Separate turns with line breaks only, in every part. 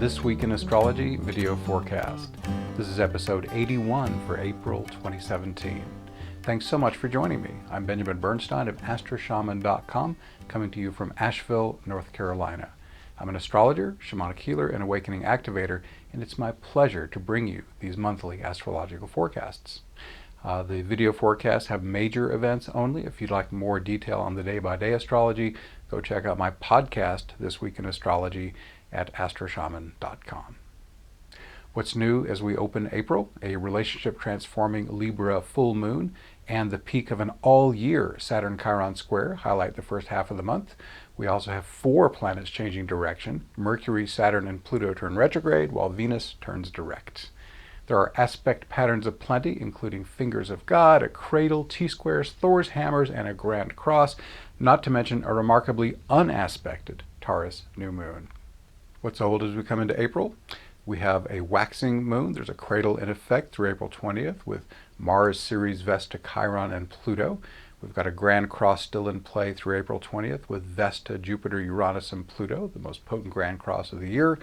This Week in Astrology video forecast. This is episode 81 for April 2017. Thanks so much for joining me. I'm Benjamin Bernstein of astroshaman.com, coming to you from Asheville, North Carolina. I'm an astrologer, shamanic healer, and awakening activator, and it's my pleasure to bring you these monthly astrological forecasts. The video forecasts have major events only. If you'd like more detail on the day-by-day astrology, go check out my podcast, This Week in Astrology, at astroshaman.com. What's new as we open April? A relationship-transforming Libra Full Moon and the peak of an all-year Saturn-Chiron square highlight the first half of the month. We also have 4 planets changing direction. Mercury, Saturn, and Pluto turn retrograde, while Venus turns direct. There are aspect patterns of plenty, including fingers of God, a cradle, T-squares, Thor's hammers, and a grand cross, not to mention a remarkably unaspected Taurus New Moon. What's old as we come into April? We have a waxing moon. There's a cradle in effect through April 20th with Mars, Ceres, Vesta, Chiron, and Pluto. We've got a grand cross still in play through April 20th with Vesta, Jupiter, Uranus, and Pluto, the most potent grand cross of the year,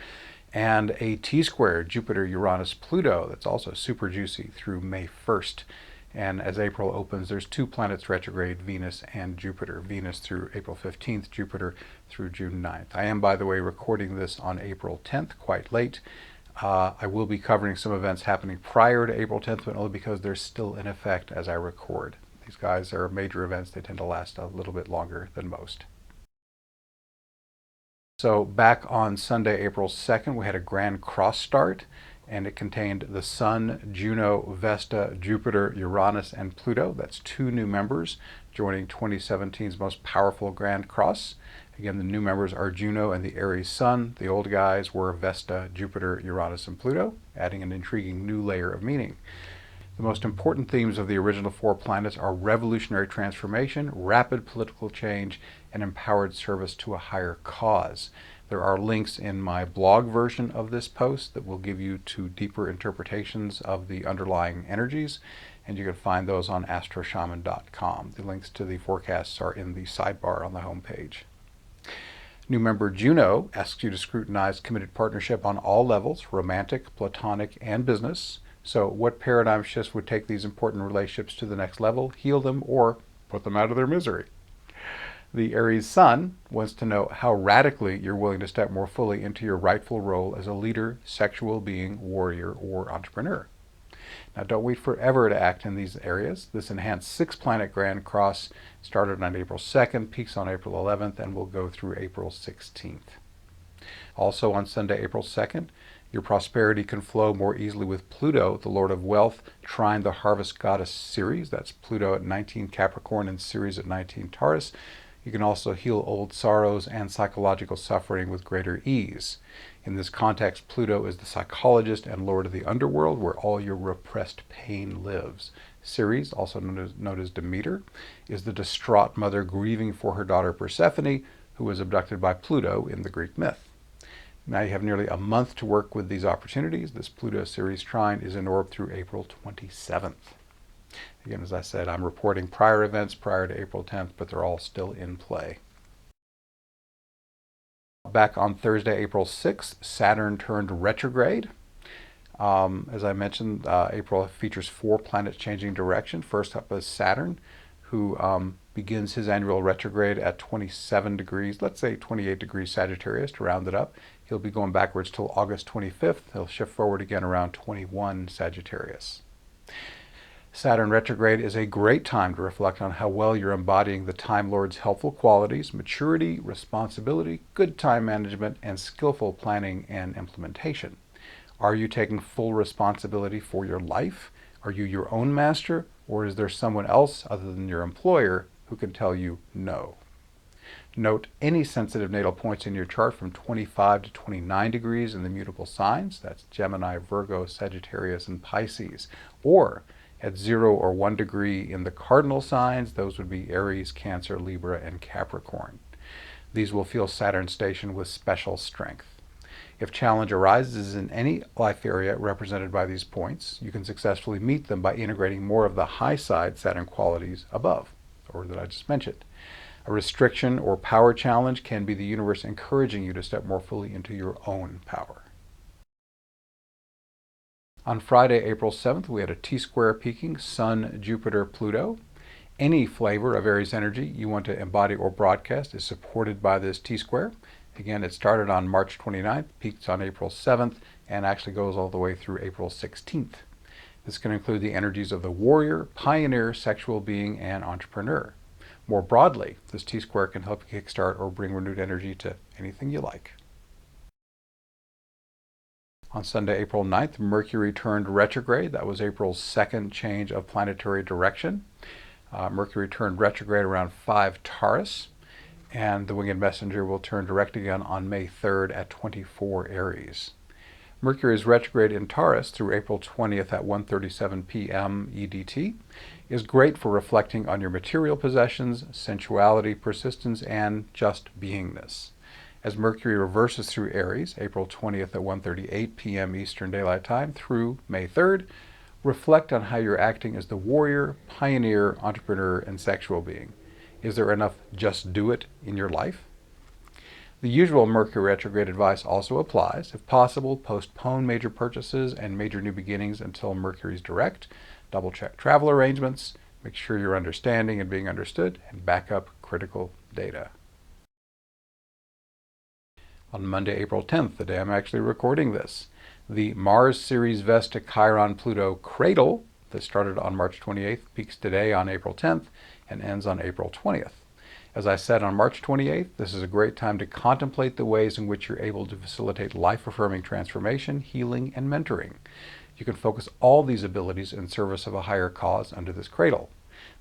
and a T-square, Jupiter, Uranus, Pluto, that's also super juicy through May 1st. And as April opens, there's 2 planets retrograde, Venus and Jupiter. Venus through April 15th, Jupiter through June 9th. I am, by the way, recording this on April 10th, quite late. I will be covering some events happening prior to April 10th, but only because they're still in effect as I record. These guys are major events. They tend to last a little bit longer than most. So back on Sunday, April 2nd, we had a grand cross start, and it contained the Sun, Juno, Vesta, Jupiter, Uranus, and Pluto. That's 2 new members joining 2017's most powerful grand cross. Again, the new members are Juno and the Aries Sun. The old guys were Vesta, Jupiter, Uranus, and Pluto, adding an intriguing new layer of meaning. The most important themes of the original 4 planets are revolutionary transformation, rapid political change, and empowered service to a higher cause. There are links in my blog version of this post that will give you to deeper interpretations of the underlying energies, and you can find those on astroshaman.com. The links to the forecasts are in the sidebar on the homepage. New member Juno asks you to scrutinize committed partnership on all levels, romantic, platonic, and business. So what paradigm shifts would take these important relationships to the next level, heal them, or put them out of their misery? The Aries Sun wants to know how radically you're willing to step more fully into your rightful role as a leader, sexual being, warrior, or entrepreneur. Now, don't wait forever to act in these areas. This enhanced 6-planet grand cross started on April 2nd, peaks on April 11th, and will go through April 16th. Also on Sunday, April 2nd, your prosperity can flow more easily with Pluto, the Lord of Wealth, trine the harvest goddess Ceres. That's Pluto at 19 Capricorn and Ceres at 19 Taurus. You can also heal old sorrows and psychological suffering with greater ease. In this context, Pluto is the psychologist and lord of the underworld, where all your repressed pain lives. Ceres, also known as Demeter, is the distraught mother grieving for her daughter Persephone, who was abducted by Pluto in the Greek myth. Now you have nearly a month to work with these opportunities. This Pluto-Ceres trine is in orb through April 27th. Again, as I said, I'm reporting prior events prior to April 10th, but they're all still in play. Back on Thursday, April 6th, Saturn turned retrograde. As I mentioned, April features 4 planets changing direction. First up is Saturn, who begins his annual retrograde at 27 degrees, let's say 28 degrees Sagittarius to round it up. He'll be going backwards till August 25th. He'll shift forward again around 21 Sagittarius. Saturn retrograde is a great time to reflect on how well you're embodying the Time Lord's helpful qualities: maturity, responsibility, good time management, and skillful planning and implementation. Are you taking full responsibility for your life? Are you your own master, or is there someone else other than your employer who can tell you no? Note any sensitive natal points in your chart from 25 to 29 degrees in the mutable signs. That's Gemini, Virgo, Sagittarius, and Pisces. Or at 0 or 1 degree in the cardinal signs. Those would be Aries, Cancer, Libra, and Capricorn. These will feel Saturn's station with special strength. If challenge arises in any life area represented by these points, you can successfully meet them by integrating more of the high side Saturn qualities above, or that I just mentioned. A restriction or power challenge can be the universe encouraging you to step more fully into your own power. On Friday, April 7th, we had a T-square peaking Sun, Jupiter, Pluto. Any flavor of Aries energy you want to embody or broadcast is supported by this T-square. Again, it started on March 29th, peaks on April 7th, and actually goes all the way through April 16th. This can include the energies of the warrior, pioneer, sexual being, and entrepreneur. More broadly, this T-square can help you kickstart or bring renewed energy to anything you like. On Sunday, April 9th, Mercury turned retrograde. That was April's second change of planetary direction. Mercury turned retrograde around 5 Taurus, and the Winged Messenger will turn direct again on May 3rd at 24 Aries. Mercury is retrograde in Taurus through April 20th at 1:37 p.m. EDT. Is great for reflecting on your material possessions, sensuality, persistence, and just beingness. As Mercury reverses through Aries, April 20th at 1:38 p.m. Eastern Daylight Time through May 3rd, reflect on how you're acting as the warrior, pioneer, entrepreneur, and sexual being. Is there enough just do it in your life? The usual Mercury retrograde advice also applies. If possible, postpone major purchases and major new beginnings until Mercury's direct. Double check travel arrangements, make sure you're understanding and being understood, and back up critical data. On Monday, April 10th, the day I'm actually recording this, the Mars Ceres Vesta Chiron Pluto Cradle that started on March 28th peaks today on April 10th and ends on April 20th. As I said on March 28th, this is a great time to contemplate the ways in which you're able to facilitate life-affirming transformation, healing, and mentoring. You can focus all these abilities in service of a higher cause under this cradle.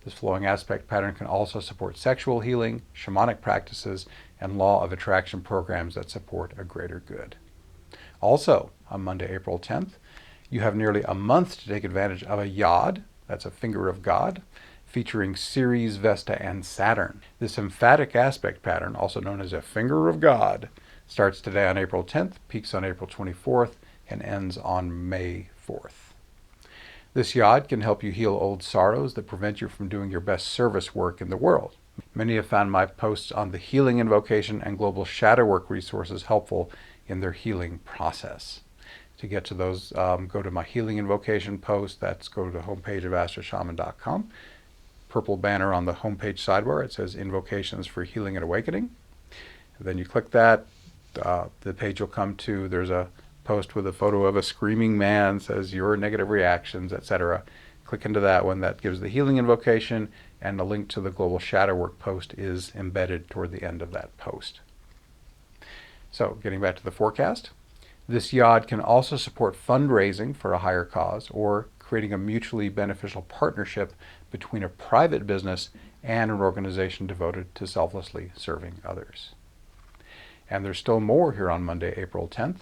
This flowing aspect pattern can also support sexual healing, shamanic practices, and law of attraction programs that support a greater good. Also, on Monday, April 10th, you have nearly a month to take advantage of a yod, that's a finger of God, featuring Ceres, Vesta, and Saturn. This emphatic aspect pattern, also known as a finger of God, starts today on April 10th, peaks on April 24th, and ends on May 4th. This yod can help you heal old sorrows that prevent you from doing your best service work in the world. Many have found my posts on the healing invocation and global shadow work resources helpful in their healing process. To get to those, go to my healing invocation post. That's go to the homepage of astroshaman.com. Purple banner on the homepage sidebar. It says Invocations for Healing and Awakening. And then you click that. The page you'll come to. There's a post with a photo of a screaming man, says your negative reactions, etc. Click into that one. That gives the healing invocation, and the link to the Global Shadow Work post is embedded toward the end of that post. So, getting back to the forecast. This yod can also support fundraising for a higher cause or creating a mutually beneficial partnership between a private business and an organization devoted to selflessly serving others. And there's still more here on Monday, April 10th.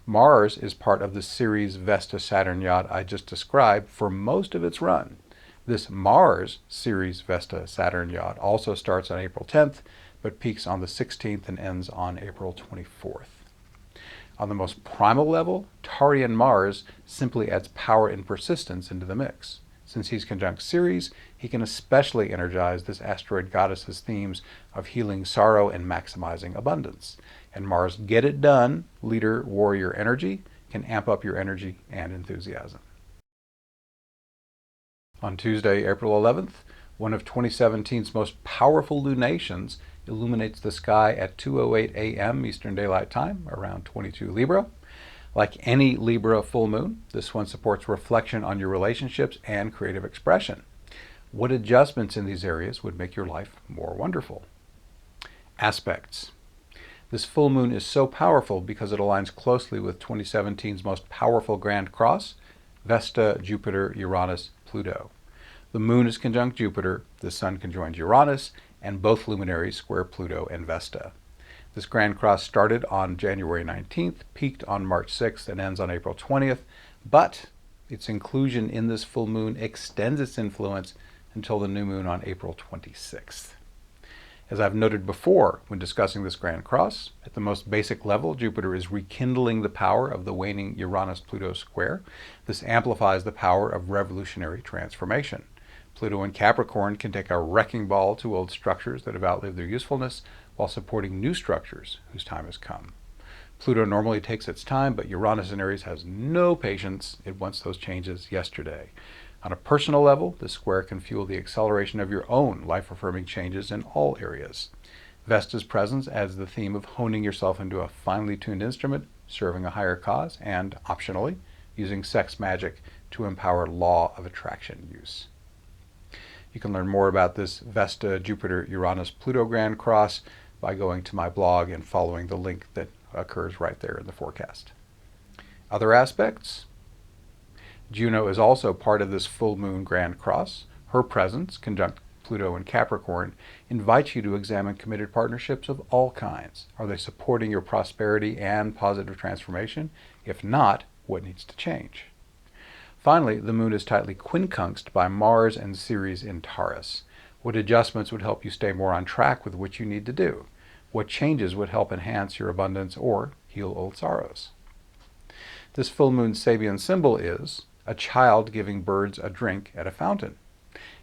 Mars is part of the Ceres Vesta Saturn yod I just described for most of its run. This Mars Ceres Vesta Saturn yod also starts on April 10th, but peaks on the 16th and ends on April 24th. On the most primal level, Taurian Mars simply adds power and persistence into the mix. Since he's conjunct Ceres, he can especially energize this asteroid goddess's themes of healing sorrow and maximizing abundance. And Mars' get it done, leader, warrior energy can amp up your energy and enthusiasm. On Tuesday, April 11th, one of 2017's most powerful lunations illuminates the sky at 2:08 a.m. Eastern Daylight Time, around 22 Libra. Like any Libra full moon, this one supports reflection on your relationships and creative expression. What adjustments in these areas would make your life more wonderful? Aspects. This full moon is so powerful because it aligns closely with 2017's most powerful Grand Cross, Vesta, Jupiter, Uranus, Pluto. The moon is conjunct Jupiter, the sun conjoins Uranus, and both luminaries square Pluto and Vesta. This Grand Cross started on January 19th, peaked on March 6th, and ends on April 20th, but its inclusion in this full moon extends its influence until the new moon on April 26th. As I've noted before when discussing this Grand Cross, at the most basic level, Jupiter is rekindling the power of the waning Uranus-Pluto square. This amplifies the power of revolutionary transformation. Pluto in Capricorn can take a wrecking ball to old structures that have outlived their usefulness while supporting new structures whose time has come. Pluto normally takes its time, but Uranus in Aries has no patience. It wants those changes yesterday. On a personal level, this square can fuel the acceleration of your own life-affirming changes in all areas. Vesta's presence adds the theme of honing yourself into a finely tuned instrument, serving a higher cause, and, optionally, using sex magic to empower law of attraction use. You can learn more about this Vesta, Jupiter, Uranus, Pluto Grand Cross by going to my blog and following the link that occurs right there in the forecast. Other aspects? Juno is also part of this full moon Grand Cross. Her presence, conjunct Pluto in Capricorn, invites you to examine committed partnerships of all kinds. Are they supporting your prosperity and positive transformation? If not, what needs to change? Finally, the moon is tightly quincunxed by Mars and Ceres in Taurus. What adjustments would help you stay more on track with what you need to do? What changes would help enhance your abundance or heal old sorrows? This full moon Sabian symbol is a child giving birds a drink at a fountain.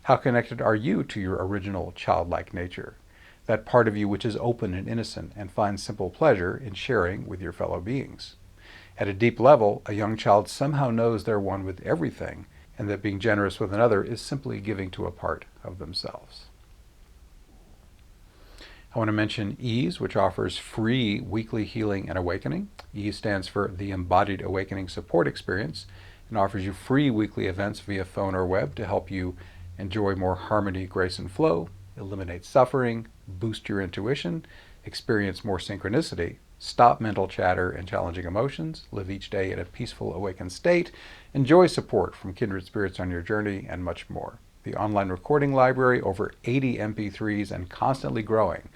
How connected are you to your original childlike nature, that part of you which is open and innocent and finds simple pleasure in sharing with your fellow beings? At a deep level, a young child somehow knows they're one with everything, and that being generous with another is simply giving to a part of themselves. I want to mention EASE, which offers free weekly healing and awakening. EASE stands for the Embodied Awakening Support Experience and offers you free weekly events via phone or web to help you enjoy more harmony, grace, and flow, eliminate suffering, boost your intuition, experience more synchronicity, stop mental chatter and challenging emotions, live each day in a peaceful, awakened state, enjoy support from kindred spirits on your journey, and much more. The online recording library, over 80 MP3s and constantly growing,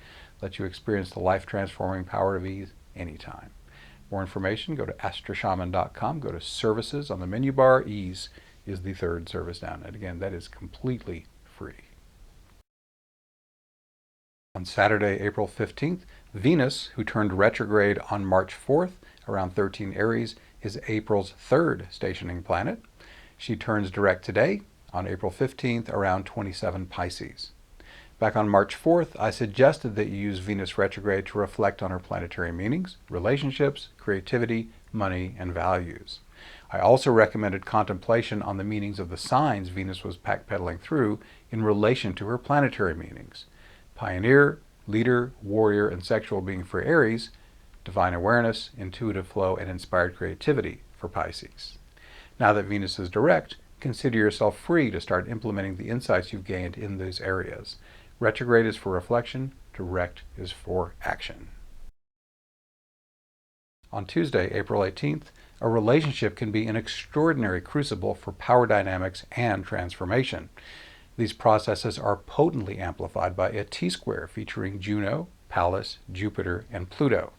lets you experience the life-transforming power of EASE anytime. More information, go to astroshaman.com, go to Services on the menu bar. EASE is the third service down. And again, that is completely free. On Saturday, April 15th, Venus, who turned retrograde on March 4th, around 13 Aries, is April's third stationing planet. She turns direct today, on April 15th, around 27 Pisces. Back on March 4th, I suggested that you use Venus retrograde to reflect on her planetary meanings, relationships, creativity, money, and values. I also recommended contemplation on the meanings of the signs Venus was backpedaling through in relation to her planetary meanings. Pioneer, leader, warrior, and sexual being for Aries, divine awareness, intuitive flow, and inspired creativity for Pisces. Now that Venus is direct, consider yourself free to start implementing the insights you've gained in these areas. Retrograde is for reflection, direct is for action. On Tuesday, April 18th, a relationship can be an extraordinary crucible for power dynamics and transformation. These processes are potently amplified by a T-square featuring Juno, Pallas, Jupiter, and Pluto.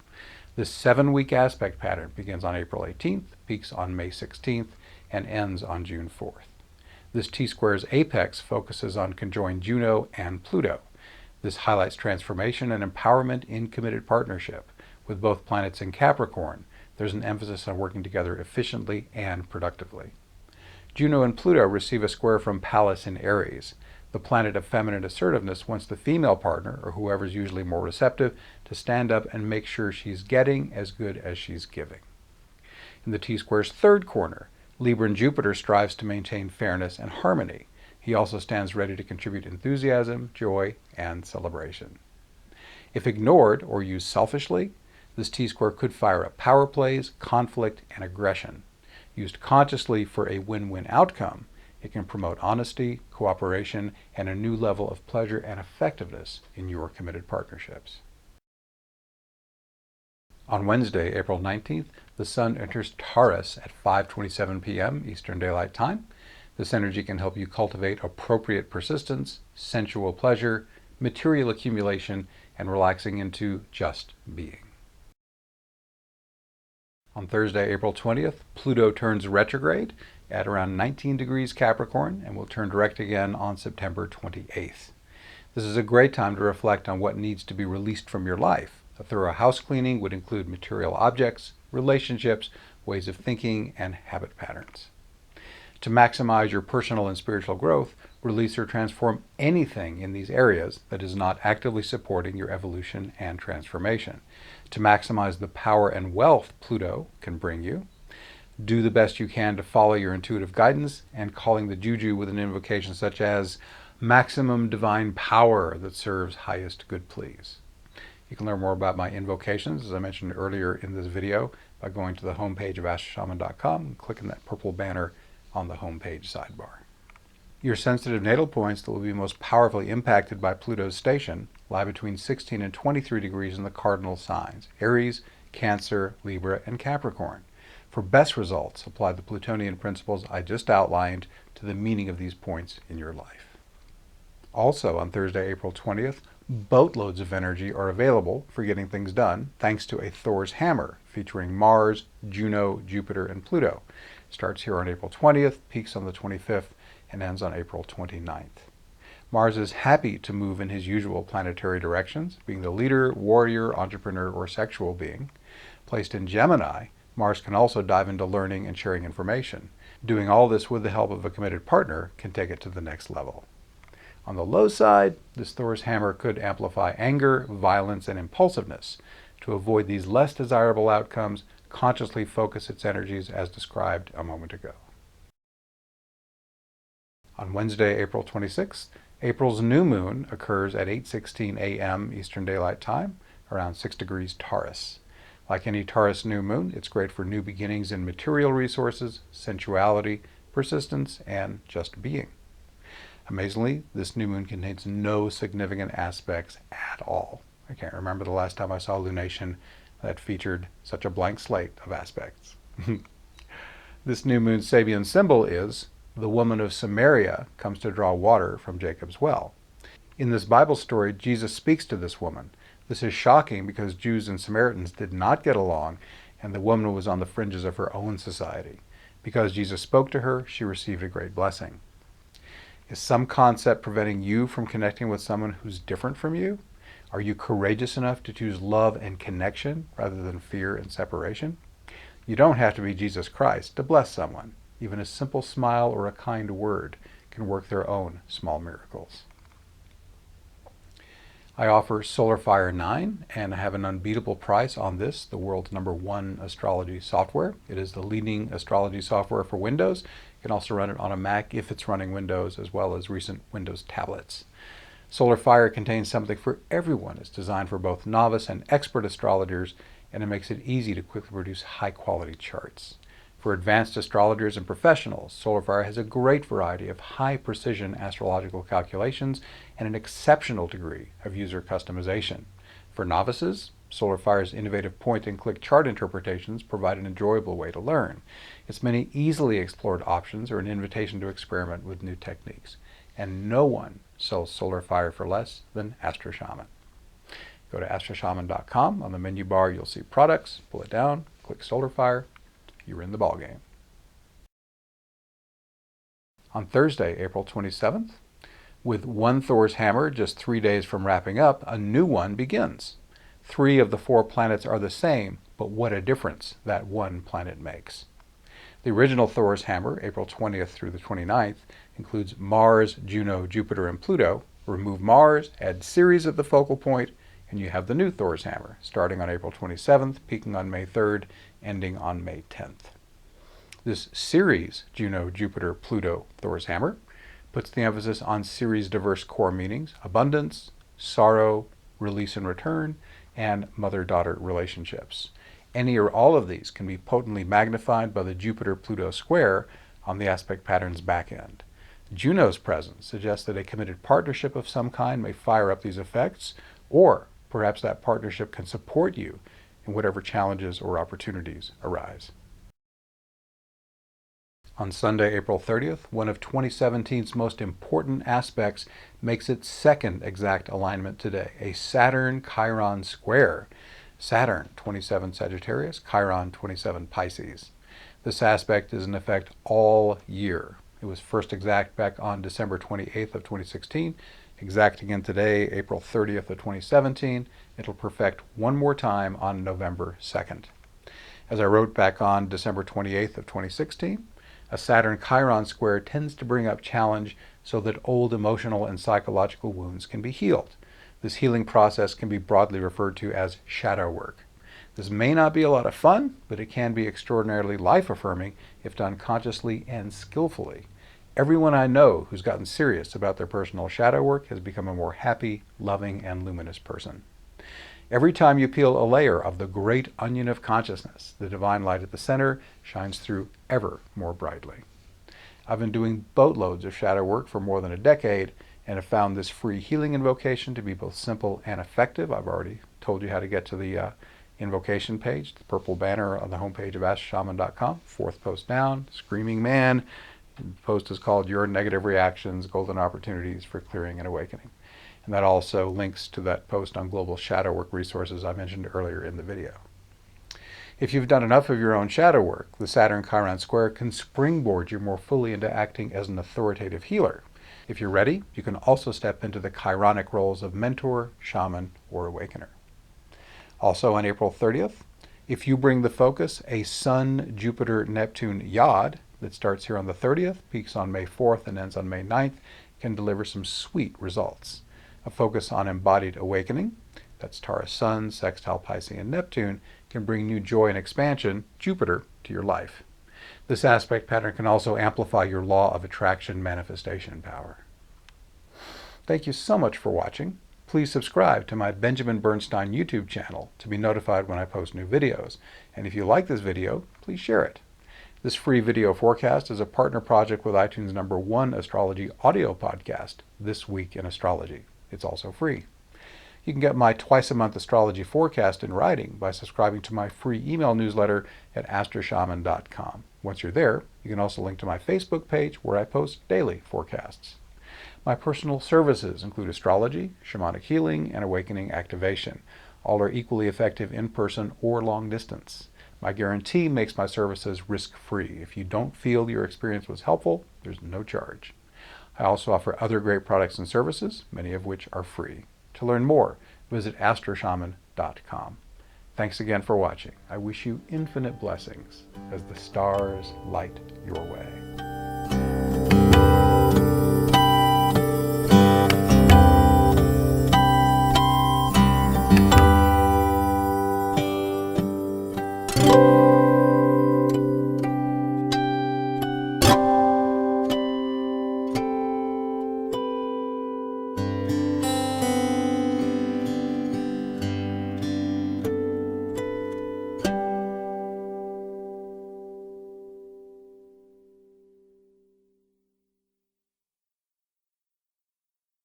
This 7-week aspect pattern begins on April 18th, peaks on May 16th, and ends on June 4th. This T-square's apex focuses on conjoined Juno and Pluto. This highlights transformation and empowerment in committed partnership. With both planets in Capricorn, there's an emphasis on working together efficiently and productively. Juno and Pluto receive a square from Pallas in Aries. The planet of feminine assertiveness wants the female partner, or whoever's usually more receptive, to stand up and make sure she's getting as good as she's giving. In the T-square's third corner, Libra and Jupiter strives to maintain fairness and harmony. He also stands ready to contribute enthusiasm, joy, and celebration. If ignored or used selfishly, this T-square could fire up power plays, conflict, and aggression. Used consciously for a win-win outcome, it can promote honesty, cooperation, and a new level of pleasure and effectiveness in your committed partnerships. On Wednesday, April 19th, the Sun enters Taurus at 5:27 p.m. Eastern Daylight Time. This energy can help you cultivate appropriate persistence, sensual pleasure, material accumulation, and relaxing into just being. On Thursday, April 20th, Pluto turns retrograde at around 19 degrees Capricorn and will turn direct again on September 28th. This is a great time to reflect on what needs to be released from your life. A thorough house cleaning would include material objects, relationships, ways of thinking, and habit patterns. To maximize your personal and spiritual growth, release or transform anything in these areas that is not actively supporting your evolution and transformation. To maximize the power and wealth Pluto can bring you, do the best you can to follow your intuitive guidance and calling the juju with an invocation such as maximum divine power that serves highest good please. You can learn more about my invocations, as I mentioned earlier in this video, by going to the homepage of astroshaman.com and clicking that purple banner on the homepage sidebar. Your sensitive natal points that will be most powerfully impacted by Pluto's station lie between 16 and 23 degrees in the cardinal signs, Aries, Cancer, Libra, and Capricorn. For best results, apply the Plutonian principles I just outlined to the meaning of these points in your life. Also, on Thursday, April 20th, boatloads of energy are available for getting things done thanks to a Thor's hammer featuring Mars, Juno, Jupiter, and Pluto. It starts here on April 20th, peaks on the 25th, and ends on April 29th. Mars is happy to move in his usual planetary directions, being the leader, warrior, entrepreneur, or sexual being. Placed in Gemini, Mars can also dive into learning and sharing information. Doing all this with the help of a committed partner can take it to the next level. On the low side, this Thor's hammer could amplify anger, violence, and impulsiveness. To avoid these less desirable outcomes, consciously focus its energies as described a moment ago. On Wednesday, April 26th, April's new moon occurs at 8:16 a.m. Eastern Daylight Time, around 6 degrees Taurus. Like any Taurus new moon, it's great for new beginnings in material resources, sensuality, persistence, and just being. Amazingly, this new moon contains no significant aspects at all. I can't remember the last time I saw a lunation that featured such a blank slate of aspects. This new moon's Sabian symbol is the woman of Samaria comes to draw water from Jacob's well. In this Bible story, Jesus speaks to this woman. This is shocking because Jews and Samaritans did not get along, and the woman was on the fringes of her own society. Because Jesus spoke to her, she received a great blessing. Is some concept preventing you from connecting with someone who's different from you? Are you courageous enough to choose love and connection rather than fear and separation? You don't have to be Jesus Christ to bless someone. Even a simple smile or a kind word can work their own small miracles. I offer Solar Fire 9 and I have an unbeatable price on this, the world's #1 astrology software. It is the leading astrology software for Windows. You can also run it on a Mac if it's running Windows, as well as recent Windows tablets. Solar Fire contains something for everyone. It's designed for both novice and expert astrologers, and it makes it easy to quickly produce high-quality charts. For advanced astrologers and professionals, SolarFire has a great variety of high-precision astrological calculations and an exceptional degree of user customization. For novices, SolarFire's innovative point-and-click chart interpretations provide an enjoyable way to learn. Its many easily explored options are an invitation to experiment with new techniques. And no one sells SolarFire for less than Astro Shaman. Go to astroshaman.com. On the menu bar, you'll see products. Pull it down, click SolarFire. You're in the ballgame. On Thursday, April 27th, with one Thor's hammer just 3 days from wrapping up, a new one begins. 3 of the 4 planets are the same, but what a difference that one planet makes. The original Thor's hammer, April 20th through the 29th, includes Mars, Juno, Jupiter, and Pluto. Remove Mars, add Ceres at the focal point, and you have the new Thor's hammer, starting on April 27th, peaking on May 3rd, ending on May 10th. This Ceres, Juno, Jupiter, Pluto, Thor's hammer, puts the emphasis on Ceres' diverse core meanings: abundance, sorrow, release and return, and mother-daughter relationships. Any or all of these can be potently magnified by the Jupiter-Pluto square on the aspect pattern's back end. Juno's presence suggests that a committed partnership of some kind may fire up these effects, or perhaps that partnership can support you in whatever challenges or opportunities arise. On Sunday, April 30th, one of 2017's most important aspects makes its second exact alignment today, a Saturn-Chiron square. Saturn, 27 Sagittarius, Chiron, 27 Pisces. This aspect is in effect all year. It was first exact back on December 28th of 2016, exact again today, April 30th of 2017. It'll perfect one more time on November 2nd. As I wrote back on December 28th of 2016, A Saturn-Chiron square tends to bring up challenge so that old emotional and psychological wounds can be healed. This healing process can be broadly referred to as shadow work. This may not be a lot of fun, but it can be extraordinarily life-affirming if done consciously and skillfully. Everyone I know who's gotten serious about their personal shadow work has become a more happy, loving, and luminous person. Every time you peel a layer of the great onion of consciousness, the divine light at the center shines through ever more brightly. I've been doing boatloads of shadow work for more than a decade and have found this free healing invocation to be both simple and effective. I've already told you how to get to the invocation page, the purple banner on the homepage of AskShaman.com, fourth post down, Screaming Man. The post is called Your Negative Reactions, Golden Opportunities for Clearing and Awakening. And that also links to that post on global shadow work resources I mentioned earlier in the video. If you've done enough of your own shadow work, the Saturn-Chiron square can springboard you more fully into acting as an authoritative healer. If you're ready, you can also step into the Chironic roles of mentor, shaman, or awakener. Also on April 30th, if you bring the focus, a Sun-Jupiter-Neptune yod that starts here on the 30th, peaks on May 4th, and ends on May 9th, can deliver some sweet results. A focus on embodied awakening, that's Taurus Sun, sextile Piscean Neptune, can bring new joy and expansion, Jupiter, to your life. This aspect pattern can also amplify your law of attraction manifestation power. Thank you so much for watching. Please subscribe to my Benjamin Bernstein YouTube channel to be notified when I post new videos. And if you like this video, please share it. This free video forecast is a partner project with iTunes #1 astrology audio podcast, This Week in Astrology. It's also free. You can get my twice-a-month astrology forecast in writing by subscribing to my free email newsletter at astroshaman.com. Once you're there, you can also link to my Facebook page where I post daily forecasts. My personal services include astrology, shamanic healing, and awakening activation. All are equally effective in person or long distance. My guarantee makes my services risk-free. If you don't feel your experience was helpful, there's no charge. I also offer other great products and services, many of which are free. To learn more, visit astroshaman.com. Thanks again for watching. I wish you infinite blessings as the stars light your way.